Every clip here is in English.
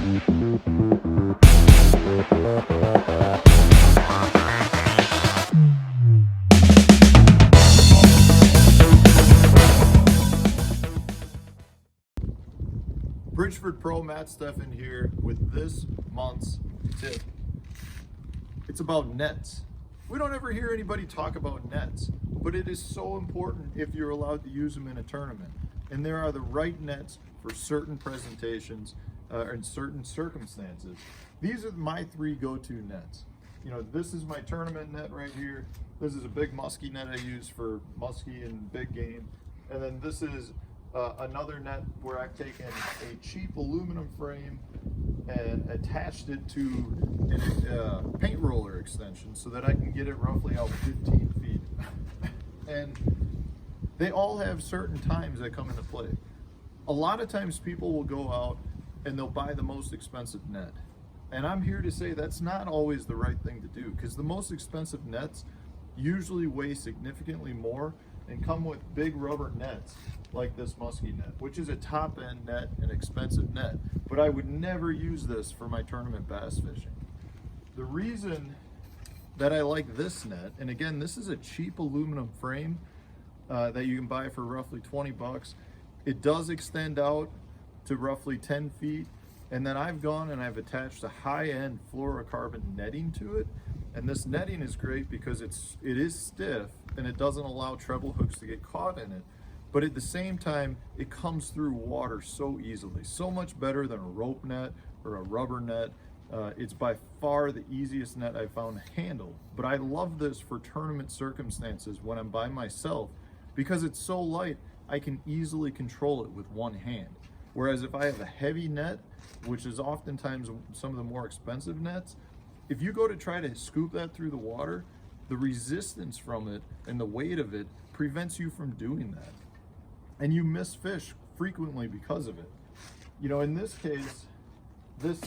Bridgeford Pro Matt Steffen here with this month's tip. It's about nets. We don't ever hear anybody talk about nets, but it is so important if you're allowed to use them in a tournament. And there are the right nets for certain presentations and certain circumstances. These are my three go-to nets. You know, this is my tournament net right here. This is a big muskie net I use for muskie and big game. And then this is another net where I've taken a cheap aluminum frame and attached it to a paint roller extension so that I can get it roughly out 15 feet. And they all have certain times that come into play. A lot of times people will go out and they'll buy the most expensive net. And I'm here to say that's not always the right thing to do, because the most expensive nets usually weigh significantly more and come with big rubber nets like this muskie net, which is a top end net, an expensive net. But I would never use this for my tournament bass fishing. The reason that I like this net, and again, this is a cheap aluminum frame that you can buy for roughly 20 bucks. It does extend out to roughly 10 feet. And then I've gone and I've attached a high-end fluorocarbon netting to it. And this netting is great because it is stiff and it doesn't allow treble hooks to get caught in it. But at the same time, it comes through water so easily. So much better than a rope net or a rubber net. It's by far the easiest net I've found to handle. But I love this for tournament circumstances when I'm by myself because it's so light, I can easily control it with one hand. Whereas if I have a heavy net, which is oftentimes some of the more expensive nets, if you go to try to scoop that through the water, the resistance from it and the weight of it prevents you from doing that. And you miss fish frequently because of it. You know, in this case, this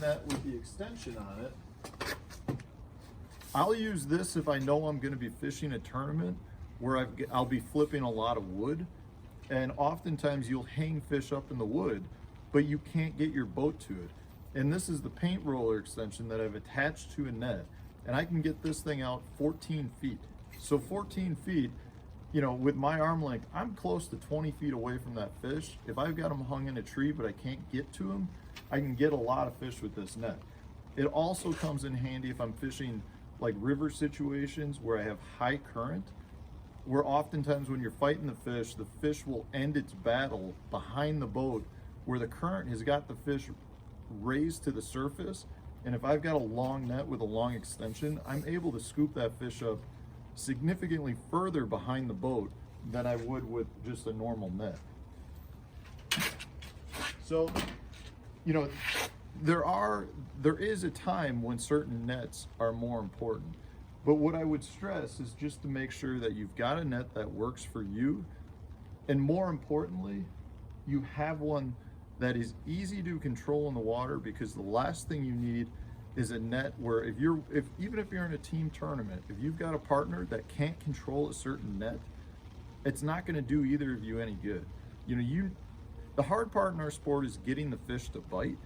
net with the extension on it, I'll use this if I know I'm going to be fishing a tournament where I'll be flipping a lot of wood. And oftentimes you'll hang fish up in the wood, but you can't get your boat to it. And this is the paint roller extension that I've attached to a net. And I can get this thing out 14 feet. So 14 feet, you know, with my arm length, I'm close to 20 feet away from that fish. If I've got them hung in a tree, but I can't get to them, I can get a lot of fish with this net. It also comes in handy if I'm fishing like river situations where I have high current, where oftentimes when you're fighting the fish will end its battle behind the boat where the current has got the fish raised to the surface. And if I've got a long net with a long extension, I'm able to scoop that fish up significantly further behind the boat than I would with just a normal net. So, you know, there is a time when certain nets are more important. But what I would stress is just to make sure that you've got a net that works for you. And more importantly, you have one that is easy to control in the water, because the last thing you need is a net where even if you're in a team tournament, if you've got a partner that can't control a certain net, it's not going to do either of you any good. You know, the hard part in our sport is getting the fish to bite.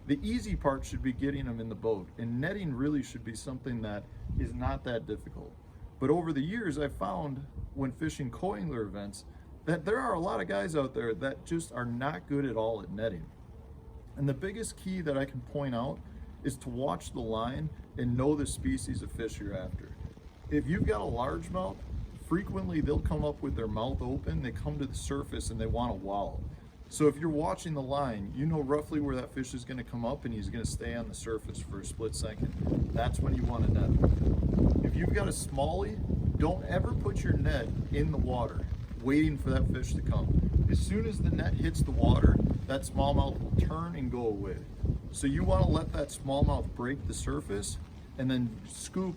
The easy part should be getting them in the boat, and netting really should be something that is not that difficult. But over the years, I've found when fishing co-angler events that there are a lot of guys out there that just are not good at all at netting. And the biggest key that I can point out is to watch the line and know the species of fish you're after. If you've got a largemouth, frequently they'll come up with their mouth open, they come to the surface and they want to wallow. So if you're watching the line, you know roughly where that fish is going to come up and he's going to stay on the surface for a split second. That's when you want to net. If you've got a smallie, don't ever put your net in the water waiting for that fish to come. As soon as the net hits the water, that smallmouth will turn and go away. So you want to let that smallmouth break the surface and then scoop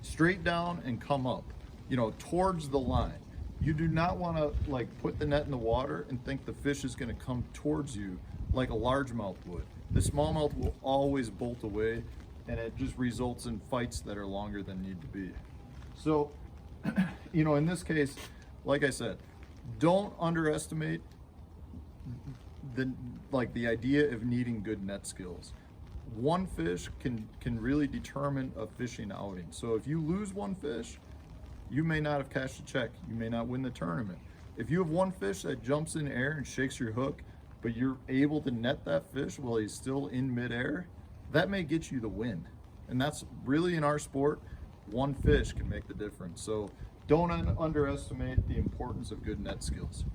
straight down and come up, you know, towards the line. You do not want to like put the net in the water and think the fish is going to come towards you like a largemouth would. The smallmouth will always bolt away, and it just results in fights that are longer than need to be. So, you know, in this case, like I said, don't underestimate the idea of needing good net skills. One fish can really determine a fishing outing. So if you lose one fish, you may not have cashed a check. You may not win the tournament. If you have one fish that jumps in air and shakes your hook, but you're able to net that fish while he's still in midair, that may get you the win. And that's really, in our sport, one fish can make the difference. So don't underestimate the importance of good net skills.